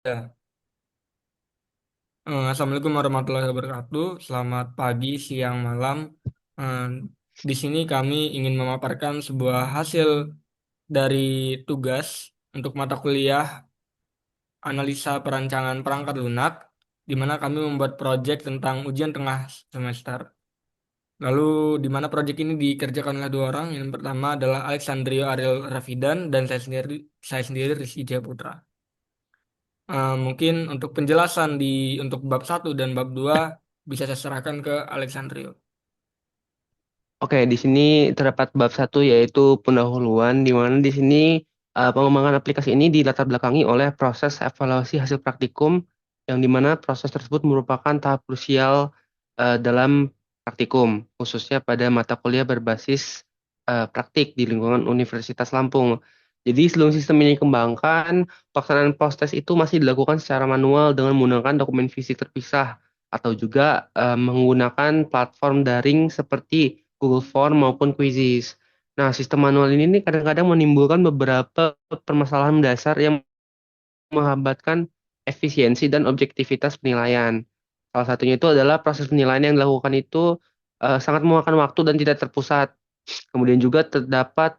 Ya. Assalamualaikum warahmatullahi wabarakatuh. Selamat pagi, siang, malam. Eh, di sini kami ingin memaparkan sebuah hasil dari tugas untuk mata kuliah analisa perancangan perangkat lunak, di mana kami membuat proyek tentang ujian tengah semester. Lalu, di mana proyek ini dikerjakan oleh dua orang. Yang pertama adalah Alexandrio Ariel Rafidan dan saya sendiri Rizky Jaya. Mungkin untuk penjelasan untuk bab satu dan bab 2 bisa saya serahkan ke Alexandrio. Oke, di sini terdapat bab satu yaitu pendahuluan, di mana di sini pengembangan aplikasi ini dilatar belakangi oleh proses evaluasi hasil praktikum, yang di mana proses tersebut merupakan tahap krusial dalam praktikum, khususnya pada mata kuliah berbasis praktik di lingkungan Universitas Lampung. Jadi sebelum sistem ini dikembangkan, pelaksanaan proses itu masih dilakukan secara manual dengan menggunakan dokumen fisik terpisah atau juga menggunakan platform daring seperti Google Form maupun Quizzes. Nah, sistem manual ini nih kadang-kadang menimbulkan beberapa permasalahan mendasar yang menghambatkan efisiensi dan objektivitas penilaian. Salah satunya itu adalah proses penilaian yang dilakukan itu sangat memakan waktu dan tidak terpusat. Kemudian juga terdapat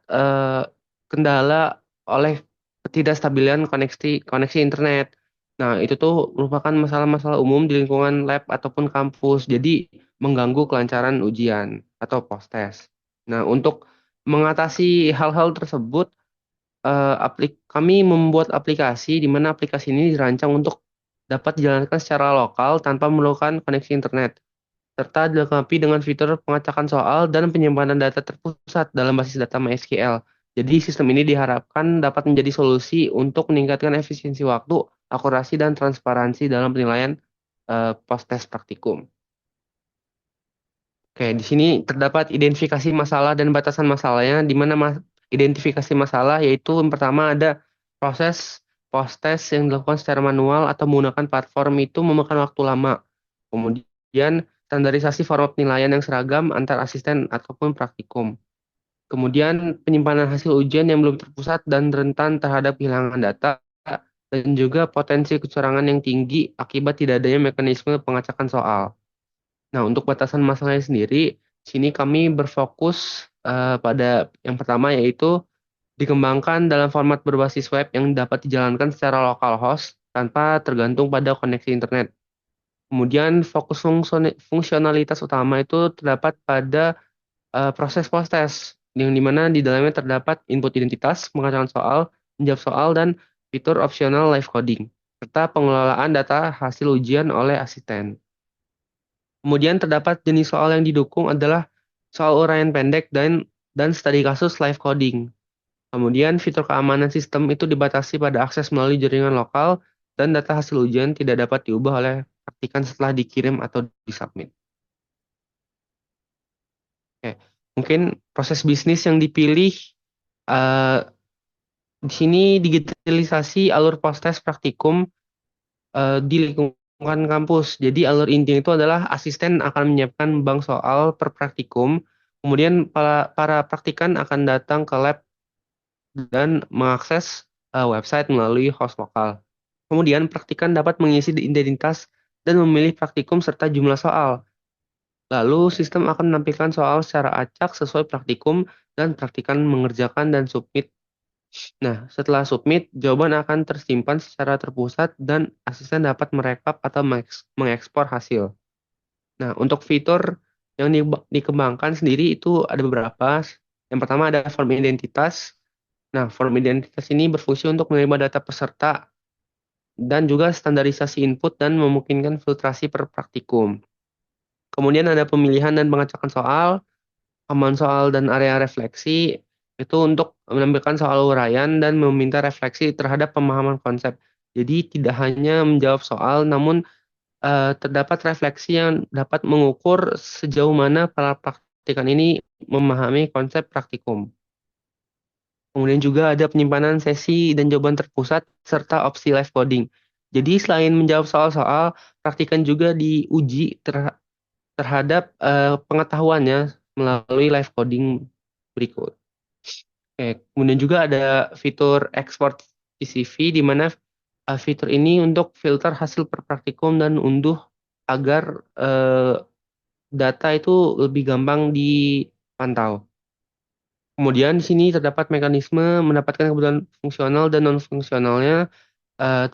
kendala oleh ketidakstabilan koneksi internet. Nah, itu tuh merupakan masalah-masalah umum di lingkungan lab ataupun kampus. Jadi mengganggu kelancaran ujian atau post-test. Nah, untuk mengatasi hal-hal tersebut, kami membuat aplikasi di mana aplikasi ini dirancang untuk dapat dijalankan secara lokal tanpa memerlukan koneksi internet, serta dilengkapi dengan fitur pengacakan soal dan penyimpanan data terpusat dalam basis data MySQL. Jadi sistem ini diharapkan dapat menjadi solusi untuk meningkatkan efisiensi waktu, akurasi, dan transparansi dalam penilaian post-test praktikum. Oke, di sini terdapat identifikasi masalah dan batasan masalahnya, di mana identifikasi masalah yaitu yang pertama ada proses post-test yang dilakukan secara manual atau menggunakan platform itu memakan waktu lama. Kemudian standarisasi format penilaian yang seragam antar asisten ataupun praktikum. Kemudian penyimpanan hasil ujian yang belum terpusat dan rentan terhadap kehilangan data, dan juga potensi kecurangan yang tinggi akibat tidak adanya mekanisme pengacakan soal. Nah, untuk batasan masalahnya sendiri, sini kami berfokus pada yang pertama yaitu dikembangkan dalam format berbasis web yang dapat dijalankan secara localhost tanpa tergantung pada koneksi internet. Kemudian fokus fungsionalitas utama itu terdapat pada proses post-test, yang dimana di dalamnya terdapat input identitas, pengacakan soal, menjawab soal, dan fitur opsional live coding, serta pengelolaan data hasil ujian oleh asisten. Kemudian terdapat jenis soal yang didukung adalah soal uraian pendek dan studi kasus live coding. Kemudian fitur keamanan sistem itu dibatasi pada akses melalui jaringan lokal dan data hasil ujian tidak dapat diubah oleh praktikan setelah dikirim atau disubmit. Oke, mungkin proses bisnis yang dipilih eh, di sini digitalisasi alur proses praktikum di lingkungan kampus. Jadi alur intinya itu adalah asisten akan menyiapkan bank soal per praktikum, kemudian para praktikan akan datang ke lab dan mengakses website melalui host lokal. Kemudian praktikan dapat mengisi identitas dan memilih praktikum serta jumlah soal. Lalu sistem akan menampilkan soal secara acak sesuai praktikum dan praktikan mengerjakan dan submit. Nah, setelah submit, jawaban akan tersimpan secara terpusat dan asisten dapat merekap atau mengekspor hasil. Nah, untuk fitur yang dikembangkan sendiri itu ada beberapa. Yang pertama ada form identitas. Nah, form identitas ini berfungsi untuk menerima data peserta dan juga standarisasi input dan memungkinkan filtrasi per praktikum. Kemudian ada pemilihan dan pengacakan soal, halaman soal dan area refleksi itu untuk menampilkan soal uraian dan meminta refleksi terhadap pemahaman konsep. Jadi tidak hanya menjawab soal, namun terdapat refleksi yang dapat mengukur sejauh mana para praktikan ini memahami konsep praktikum. Kemudian juga ada penyimpanan sesi dan jawaban terpusat serta opsi live coding. Jadi selain menjawab soal-soal, praktikan juga diuji terhadap pengetahuannya melalui live coding berikut. Oke, kemudian juga ada fitur export CSV di mana Fitur ini untuk filter hasil per praktikum dan unduh agar data itu lebih gampang dipantau. Kemudian di sini terdapat mekanisme mendapatkan kebutuhan fungsional dan non-fungsionalnya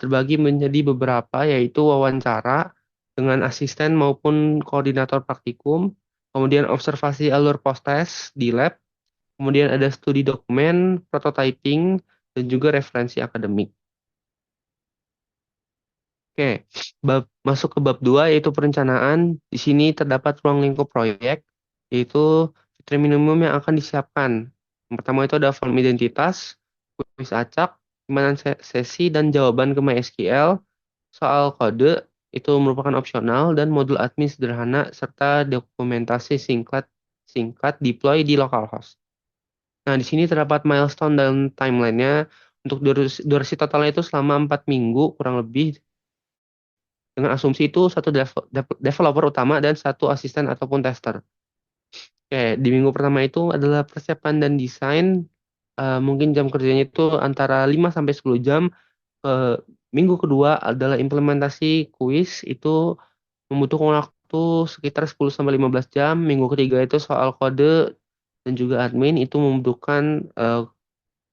terbagi menjadi beberapa, yaitu wawancara dengan asisten maupun koordinator praktikum, kemudian observasi alur post-test di lab, kemudian ada studi dokumen, prototyping, dan juga referensi akademik. Oke, masuk ke bab 2 yaitu perencanaan. Di sini terdapat ruang lingkup proyek, yaitu fitur minimum yang akan disiapkan. Yang pertama itu ada form identitas, kuis acak, penyimpanan sesi dan jawaban ke MySQL, soal kode itu merupakan opsional dan modul admin sederhana serta dokumentasi singkat singkat deploy di localhost. Nah, di sini terdapat milestone dan timelinenya. Untuk durasi totalnya itu selama 4 minggu kurang lebih, dengan asumsi itu satu developer utama dan satu asisten ataupun tester. Oke, di minggu pertama itu adalah persiapan dan desain. Mungkin jam kerjanya itu antara 5 sampai 10 jam. Minggu kedua adalah implementasi kuis, itu membutuhkan waktu sekitar 10 sampai 15 jam. Minggu ketiga itu soal kode dan juga admin, itu membutuhkan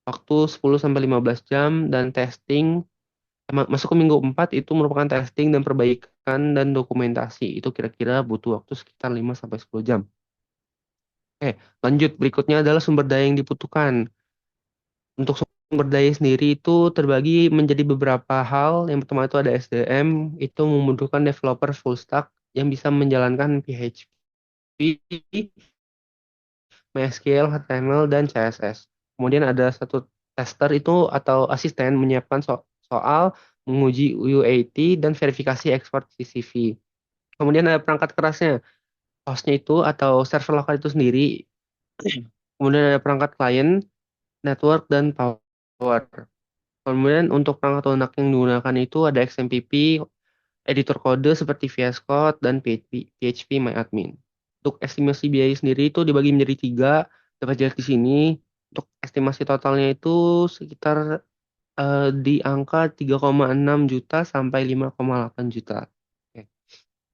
waktu 10 sampai 15 jam, dan testing masuk ke minggu 4 itu merupakan testing dan perbaikan dan dokumentasi. Itu kira-kira butuh waktu sekitar 5 sampai 10 jam. Oke, lanjut. Berikutnya adalah sumber daya yang dibutuhkan. Untuk sumber daya sendiri itu terbagi menjadi beberapa hal. Yang pertama itu ada SDM, itu membutuhkan developer full stack yang bisa menjalankan PHP, MySQL, HTML, dan CSS. Kemudian ada satu tester itu atau asisten menyiapkan soal, menguji UAT, dan verifikasi ekspor CSV. Kemudian ada perangkat kerasnya, hostnya itu atau server lokal itu sendiri. Kemudian ada perangkat klien, network, dan power. Kemudian untuk perangkat lunak yang digunakan itu ada XMPP, editor kode seperti VS Code, dan PHP MyAdmin. Untuk estimasi biaya sendiri itu dibagi menjadi tiga, dapat dilihat di sini. Untuk estimasi totalnya itu sekitar di angka 3,6 juta sampai 5,8 juta. Oke.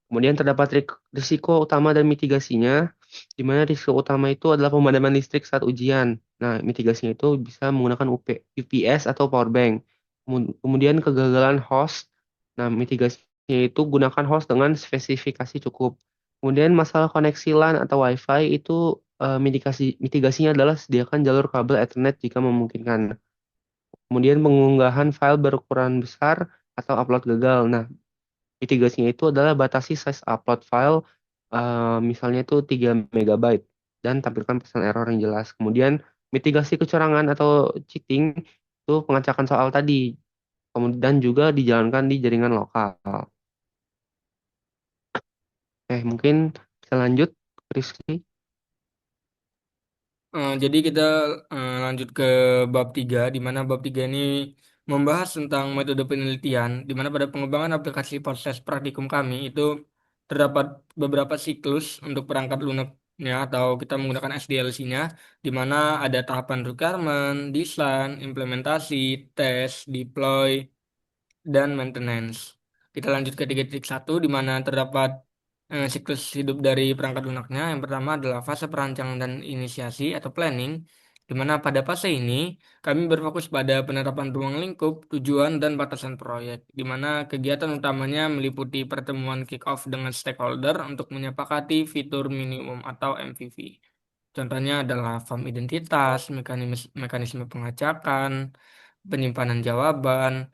Kemudian terdapat risiko utama dan mitigasinya, di mana risiko utama itu adalah pemadaman listrik saat ujian. Nah, mitigasinya itu bisa menggunakan UPS atau power bank. Kemudian kegagalan host. Nah, mitigasinya itu gunakan host dengan spesifikasi cukup. Kemudian masalah koneksi LAN atau WiFi itu mitigasinya adalah sediakan jalur kabel Ethernet jika memungkinkan. Kemudian pengunggahan file berukuran besar atau upload gagal. Nah, mitigasinya itu adalah batasi size upload file, misalnya itu 3 megabyte, dan tampilkan pesan error yang jelas. Kemudian mitigasi kecurangan atau cheating itu pengacakan soal tadi, kemudian juga dijalankan di jaringan lokal. Mungkin bisa lanjut, Rizky. Jadi kita lanjut ke bab 3, di mana bab 3 ini membahas tentang metode penelitian, di mana pada pengembangan aplikasi proses praktikum kami itu terdapat beberapa siklus untuk perangkat lunaknya atau kita menggunakan SDLC-nya, di mana ada tahapan requirement, design, implementasi, tes, deploy, dan maintenance. Kita lanjut ke 3.1 di mana terdapat siklus hidup dari perangkat lunaknya. Yang pertama adalah fase perancangan dan inisiasi atau planning, di mana pada fase ini kami berfokus pada penerapan ruang lingkup, tujuan, dan batasan proyek, di mana kegiatan utamanya meliputi pertemuan kick-off dengan stakeholder untuk menyepakati fitur minimum atau MVP. Contohnya adalah form identitas, mekanisme pengacakan, penyimpanan jawaban,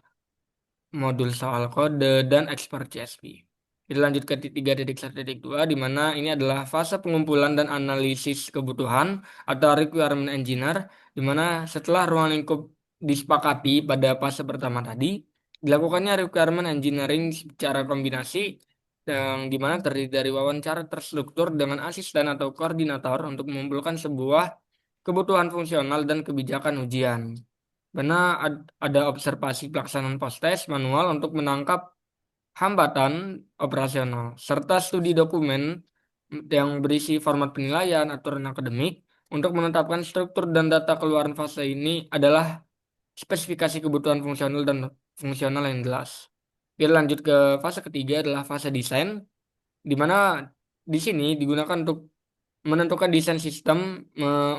modul soal kode, dan ekspor CSV. Kita lanjut ke 3.1.2, di mana ini adalah fase pengumpulan dan analisis kebutuhan atau requirement engineer, di mana setelah ruang lingkup disepakati pada fase pertama tadi, dilakukannya requirement engineering secara kombinasi, yang dimana terdiri dari wawancara terstruktur dengan asisten atau koordinator untuk mengumpulkan sebuah kebutuhan fungsional dan kebijakan ujian. Karena ada observasi pelaksanaan post-test manual untuk menangkap hambatan operasional, serta studi dokumen yang berisi format penilaian aturan akademik untuk menetapkan struktur dan data keluaran fase ini adalah spesifikasi kebutuhan fungsional dan fungsional yang jelas. Kita lanjut ke fase ketiga adalah fase desain, di mana di sini digunakan untuk menentukan desain sistem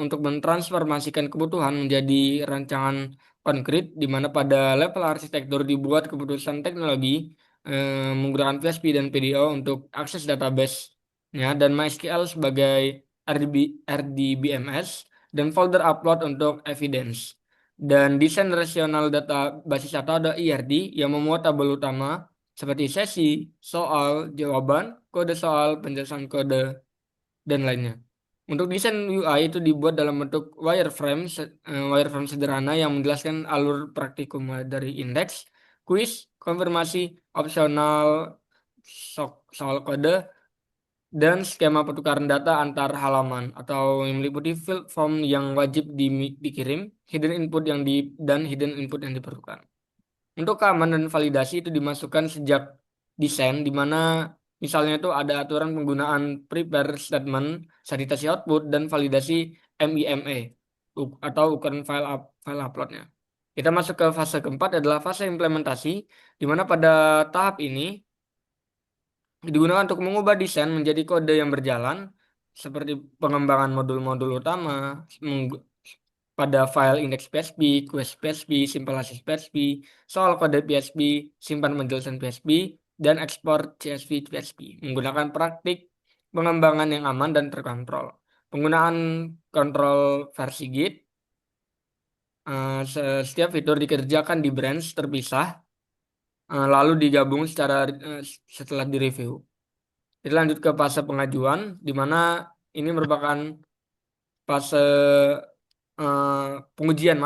untuk mentransformasikan kebutuhan menjadi rancangan konkret, di mana pada level arsitektur dibuat keputusan teknologi menggunakan PHP dan PDO untuk akses database-nya dan MySQL sebagai RDBMS dan folder upload untuk evidence. Dan desain rasional data basis data atau IRD yang memuat tabel utama seperti sesi, soal, jawaban, kode soal, penjelasan kode, dan lainnya. Untuk desain UI itu dibuat dalam bentuk wireframe sederhana yang menjelaskan alur praktikum mulai dari indeks, kuis, konfirmasi, opsional, soal kode, dan skema pertukaran data antar halaman atau yang meliputi field form yang wajib dikirim, dan hidden input yang diperlukan. Untuk keamanan dan validasi itu dimasukkan sejak desain, di mana misalnya itu ada aturan penggunaan prepare statement, sanitasi output, dan validasi MIME atau ukuran file uploadnya. Kita masuk ke fase keempat adalah fase implementasi, di mana pada tahap ini digunakan untuk mengubah desain menjadi kode yang berjalan, seperti pengembangan modul-modul utama, pada file index PHP, query PHP, simple assist PHP, soal kode PHP, simpan penjelasan PHP, dan ekspor CSV PHP menggunakan praktik pengembangan yang aman dan terkontrol. Penggunaan kontrol versi Git, setiap fitur dikerjakan di branch terpisah, lalu digabung setelah direview. Kita lanjut ke fase pengajuan, di mana ini merupakan fase pengujian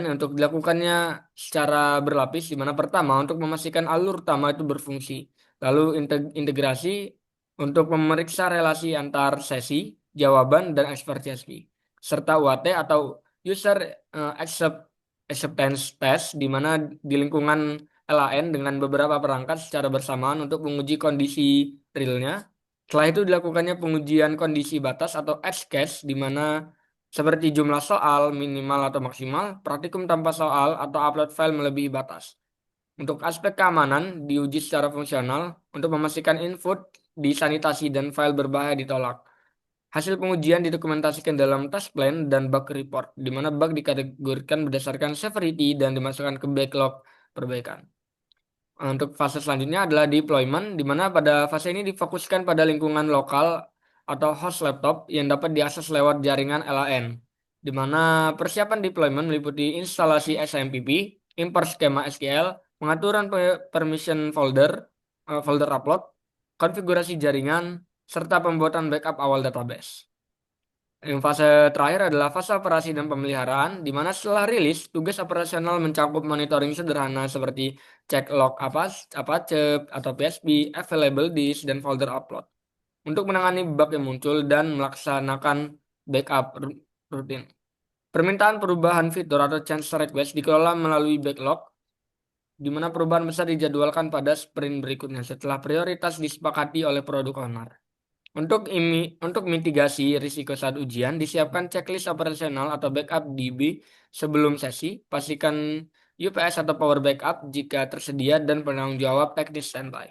untuk dilakukannya secara berlapis, di mana pertama untuk memastikan alur utama itu berfungsi, lalu integrasi untuk memeriksa relasi antar sesi, jawaban, dan ekspor CSV, serta UAT atau user acceptance test, di mana di lingkungan LAN dengan beberapa perangkat secara bersamaan untuk menguji kondisi realnya. Setelah itu dilakukannya pengujian kondisi batas atau edge case, di mana seperti jumlah soal minimal atau maksimal, praktikum tanpa soal, atau upload file melebihi batas. Untuk aspek keamanan diuji secara fungsional untuk memastikan input disanitasi dan file berbahaya ditolak. Hasil pengujian didokumentasikan dalam task plan dan bug report, di mana bug dikategorikan berdasarkan severity dan dimasukkan ke backlog perbaikan. Untuk fase selanjutnya adalah deployment, di mana pada fase ini difokuskan pada lingkungan lokal atau host laptop yang dapat diakses lewat jaringan LAN, di mana persiapan deployment meliputi instalasi SMPP, import skema SQL, pengaturan permission folder upload, konfigurasi jaringan, serta pembuatan backup awal database. Yang fase terakhir adalah fase operasi dan pemeliharaan, di mana setelah rilis, tugas operasional mencakup monitoring sederhana seperti cek log Apache atau PHP, available disk, dan folder upload. Untuk menangani bug yang muncul dan melaksanakan backup rutin. Permintaan perubahan fitur atau change request dikelola melalui backlog, di mana perubahan besar dijadwalkan pada sprint berikutnya setelah prioritas disepakati oleh produk owner. Untuk mitigasi risiko saat ujian, disiapkan checklist operasional atau backup DB sebelum sesi. Pastikan UPS atau power backup jika tersedia dan penanggung jawab teknis standby.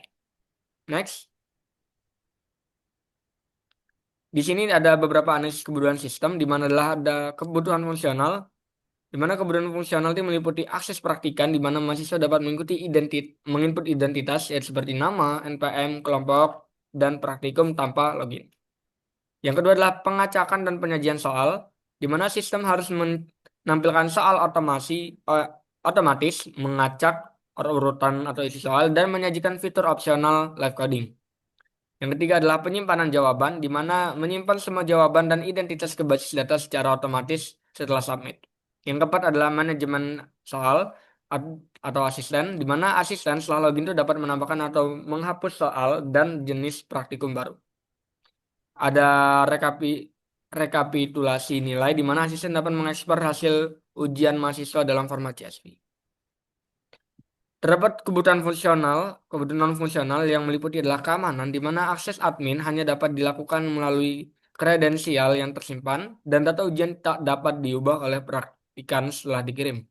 Next. Di sini ada beberapa analisis kebutuhan sistem, di mana adalah ada kebutuhan fungsional, di mana kebutuhan fungsional itu meliputi akses praktikan, di mana mahasiswa dapat menginput identitas, yaitu seperti nama, NPM, kelompok, dan praktikum tanpa login. Yang kedua adalah pengacakan dan penyajian soal, di mana sistem harus menampilkan soal otomatis, mengacak urutan atau isi soal, dan menyajikan fitur opsional live coding. Yang ketiga adalah penyimpanan jawaban, di mana menyimpan semua jawaban dan identitas ke basis data secara otomatis setelah submit. Yang keempat adalah manajemen soal atau asisten, di mana asisten setelah login itu dapat menambahkan atau menghapus soal dan jenis praktikum baru. Ada rekapitulasi nilai, di mana asisten dapat mengekspor hasil ujian mahasiswa dalam format CSV. Terdapat kebutuhan non-fungsional yang meliputi adalah keamanan, di mana akses admin hanya dapat dilakukan melalui kredensial yang tersimpan, dan data ujian tak dapat diubah oleh praktikan setelah dikirim.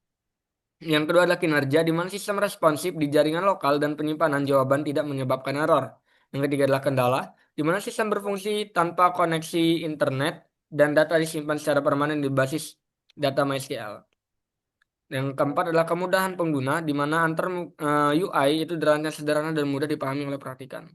Yang kedua adalah kinerja, di mana sistem responsif di jaringan lokal dan penyimpanan jawaban tidak menyebabkan error. Yang ketiga adalah kendala, di mana sistem berfungsi tanpa koneksi internet dan data disimpan secara permanen di basis data MySQL. Yang keempat adalah kemudahan pengguna, di mana antar UI itu dirancang sederhana dan mudah dipahami oleh praktikan.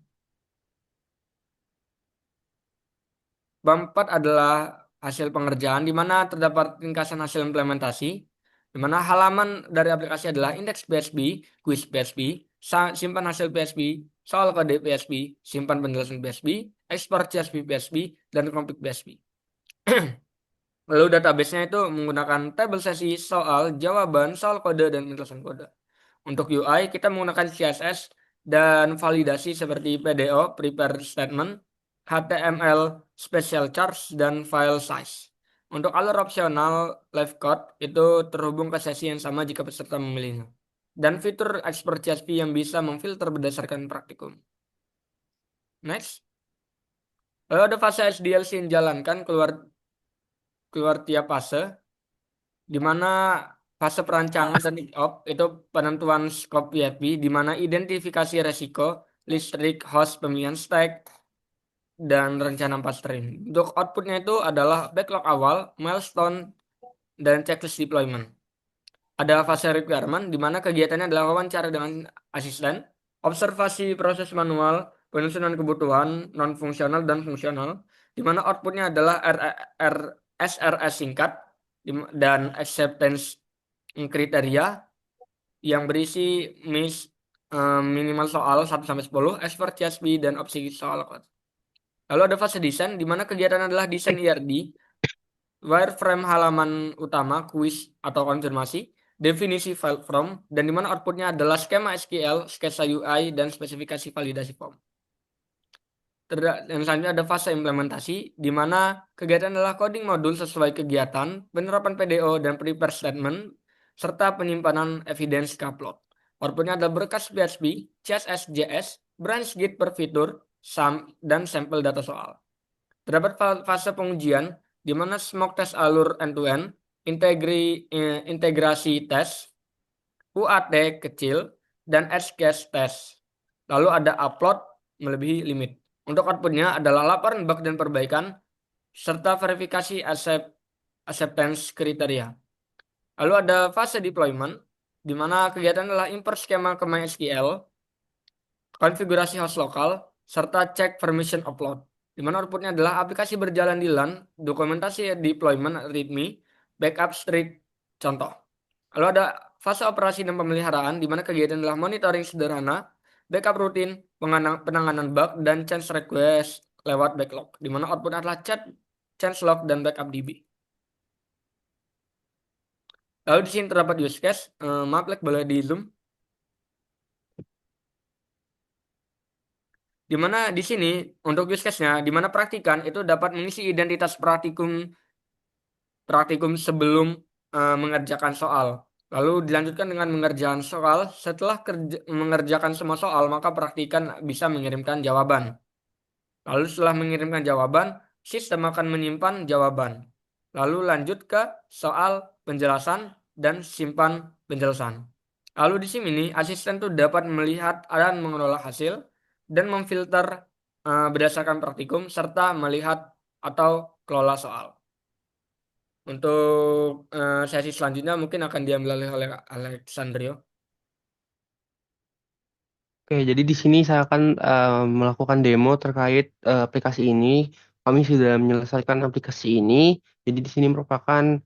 Bab 4 adalah hasil pengerjaan, di mana terdapat ringkasan hasil implementasi, di mana halaman dari aplikasi adalah indeks PHP, quiz PHP, simpan hasil PHP, soal kode PHP, simpan penjelasan PHP, ekspor CSV PHP, dan config PHP. Lalu database-nya itu menggunakan tabel sesi, soal, jawaban, soal kode, dan penjelasan kode. Untuk UI, kita menggunakan CSS dan validasi seperti PDO, Prepare Statement, HTML, Special Charts, dan File Size. Untuk alur opsional, live code itu terhubung ke sesi yang sama jika peserta memilihnya. Dan fitur ekspor CSV yang bisa memfilter berdasarkan praktikum. Next. Lalu ada fase SDLC yang dijalankan keluar keluar tiap fase, di mana fase perancangan dan kick-off itu penentuan skop PHP, di mana identifikasi resiko, listrik, host, pemilihan stack, dan rencana upstream. Untuk outputnya itu adalah backlog awal, milestone, dan checklist deployment. Ada fase requirement, di mana kegiatannya adalah wawancara dengan asisten, observasi proses manual, penyusunan kebutuhan non-fungsional dan fungsional, di mana outputnya adalah SRS singkat dan acceptance kriteria yang berisi minimal soal 1 sampai 10, expert CSV, dan opsi soal code. Lalu ada fase desain, di mana kegiatan adalah desain IRD, wireframe halaman utama, quiz atau konfirmasi, definisi file from, dan di mana outputnya adalah skema SQL, sketsa UI, dan spesifikasi validasi form. Dan selanjutnya ada fase implementasi, di mana kegiatan adalah coding modul sesuai kegiatan, penerapan PDO dan prepare statement, serta penyimpanan evidence ke upload. Outputnya adalah berkas PHP, CSS, JS, branch git per fitur, dan sampel data soal. Terdapat fase pengujian, di mana smoke test alur end-to-end, integrasi tes, UAT kecil, dan edge case test. Lalu ada upload melebihi limit. Untuk outputnya adalah laporan bug dan perbaikan, serta verifikasi acceptance kriteria. Lalu ada fase deployment, di mana kegiatan adalah import skema ke MySQL, konfigurasi host lokal, serta cek permission upload. Di mana outputnya adalah aplikasi berjalan di LAN, dokumentasi deployment, README, backup streak, contoh. Lalu ada fase operasi dan pemeliharaan, di mana kegiatan adalah monitoring sederhana, backup rutin, penanganan bug, dan change request lewat backlog, di mana output adalah change log, dan backup DB. Lalu di sini terdapat use case, maaf, boleh di zoom. Di mana di sini untuk use case-nya, di mana praktikan itu dapat mengisi identitas praktikum sebelum mengerjakan soal. Lalu dilanjutkan dengan mengerjakan soal. Setelah mengerjakan semua soal, maka praktikan bisa mengirimkan jawaban. Lalu setelah mengirimkan jawaban, sistem akan menyimpan jawaban. Lalu lanjut ke soal penjelasan dan simpan penjelasan. Lalu di sini asisten tuh dapat melihat dan mengelola hasil dan memfilter berdasarkan praktikum serta melihat atau kelola soal. Untuk sesi selanjutnya mungkin akan diambil oleh Alexandrio. Oke, jadi di sini saya akan melakukan demo terkait aplikasi ini. Kami sudah menyelesaikan aplikasi ini. Jadi di sini merupakan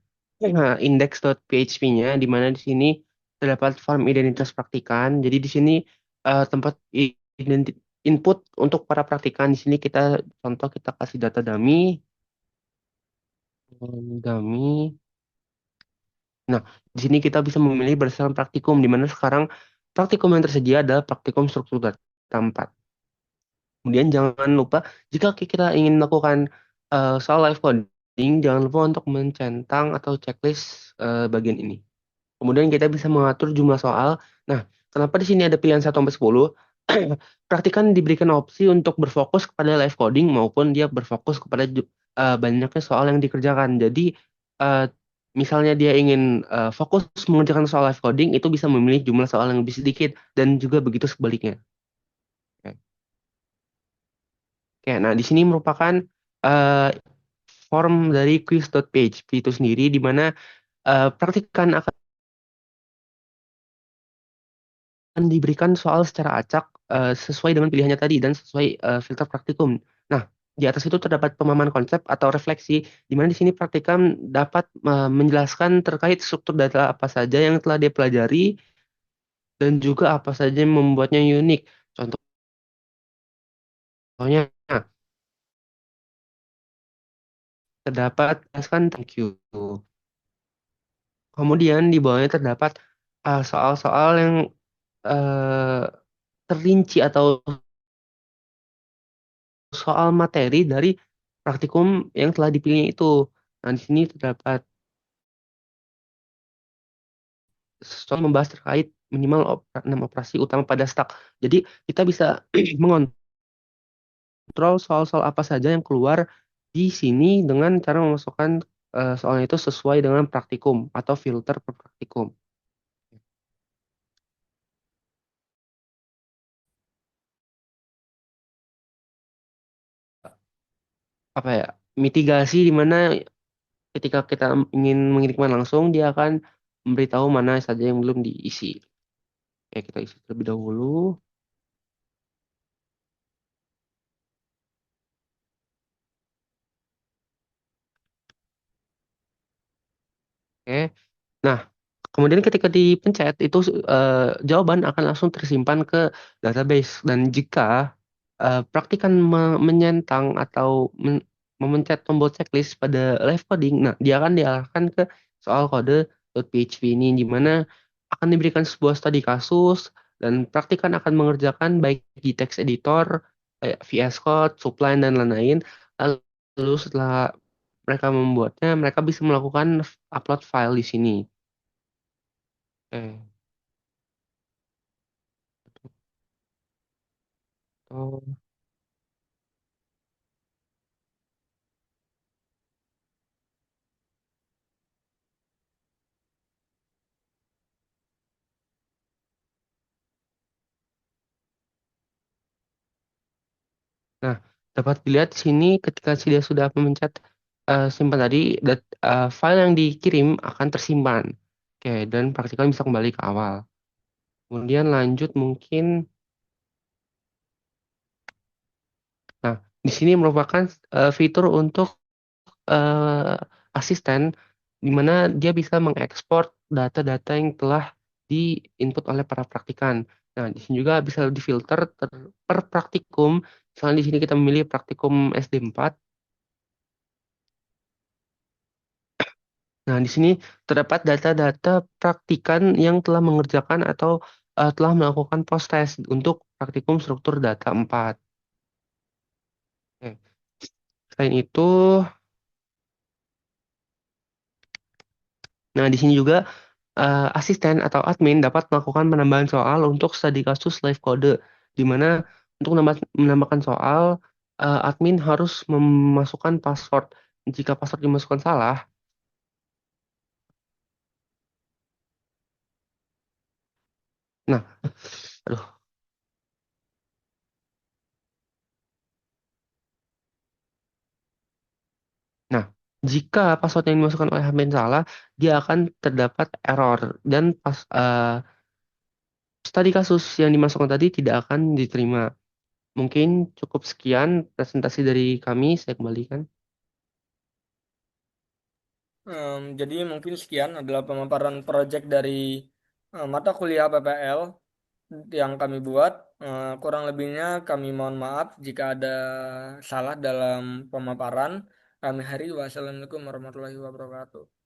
index.php-nya, di mana di sini terdapat form identitas praktikan. Jadi di sini tempat input untuk para praktikan. Di sini kita contoh kita kasih data dummy, dummy. Nah, di sini kita bisa memilih berdasarkan praktikum, di mana sekarang praktikum yang tersedia adalah praktikum struktur data 4. Kemudian jangan lupa jika kita ingin melakukan soal live coding, jangan lupa untuk mencentang atau checklist bagian ini. Kemudian kita bisa mengatur jumlah soal. Nah, kenapa di sini ada pilihan 1 sampai 10? Praktikan diberikan opsi untuk berfokus kepada live coding maupun dia berfokus kepada banyaknya soal yang dikerjakan. Jadi misalnya dia ingin fokus mengerjakan soal live coding, itu bisa memilih jumlah soal yang lebih sedikit dan juga begitu sebaliknya. Oke, Oke, nah di sini merupakan eh, form dari quiz.php itu sendiri di mana praktikan akan diberikan soal secara acak sesuai dengan pilihannya tadi dan sesuai filter praktikum. Nah, di atas itu terdapat pemahaman konsep atau refleksi, di mana di sini praktikan dapat menjelaskan terkait struktur data apa saja yang telah dia pelajari dan juga apa saja yang membuatnya unik. Contohnya, terdapat jelaskan thank you. Kemudian di bawahnya terdapat soal-soal yang eh, terinci atau soal materi dari praktikum yang telah dipilih itu. Nah, di sini terdapat soal membahas terkait minimal 6 operasi utama pada stack. Jadi kita bisa mengontrol soal-soal apa saja yang keluar di sini dengan cara memasukkan soalnya itu sesuai dengan praktikum atau filter per praktikum. Apa ya? Mitigasi di mana ketika kita ingin mengirimkan langsung dia akan memberitahu mana saja yang belum diisi. Oke, kita isi terlebih dahulu. Oke. Nah, kemudian ketika dipencet itu jawaban akan langsung tersimpan ke database dan jika praktikan menyentang atau memencet tombol checklist pada live coding, nah dia akan diarahkan ke soal kode.php ini di mana akan diberikan sebuah studi kasus dan praktikan akan mengerjakan baik di text editor, VS Code, Sublime dan lain-lain. Lalu setelah mereka membuatnya, mereka bisa melakukan upload file di sini. Oke. Oh. Nah, dapat dilihat di sini ketika dia sudah memencet simpan tadi, file yang dikirim akan tersimpan. Oke, dan praktikal bisa kembali ke awal. Kemudian lanjut mungkin, nah di sini merupakan fitur untuk eh, asisten di mana dia bisa mengekspor data-data yang telah diinput oleh para praktikan. Nah, di sini juga bisa difilter per praktikum. Misalnya di sini kita memilih praktikum SD 4. Nah, di sini terdapat data-data praktikan yang telah mengerjakan atau telah melakukan post-test untuk praktikum struktur data 4. Oke. Selain itu, nah di sini juga asisten atau admin dapat melakukan penambahan soal untuk studi kasus live code, di mana untuk menambahkan soal, admin harus memasukkan password. Jika password dimasukkan salah, nah, aduh, nah, jika password yang dimasukkan oleh admin salah, dia akan terdapat error dan studi kasus yang dimasukkan tadi tidak akan diterima. Mungkin cukup sekian presentasi dari kami, saya kembalikan. Jadi mungkin sekian adalah pemaparan proyek dari mata kuliah PPL yang kami buat. Kurang lebihnya kami mohon maaf jika ada salah dalam pemaparan. Kami hari wassalamualaikum warahmatullahi wabarakatuh.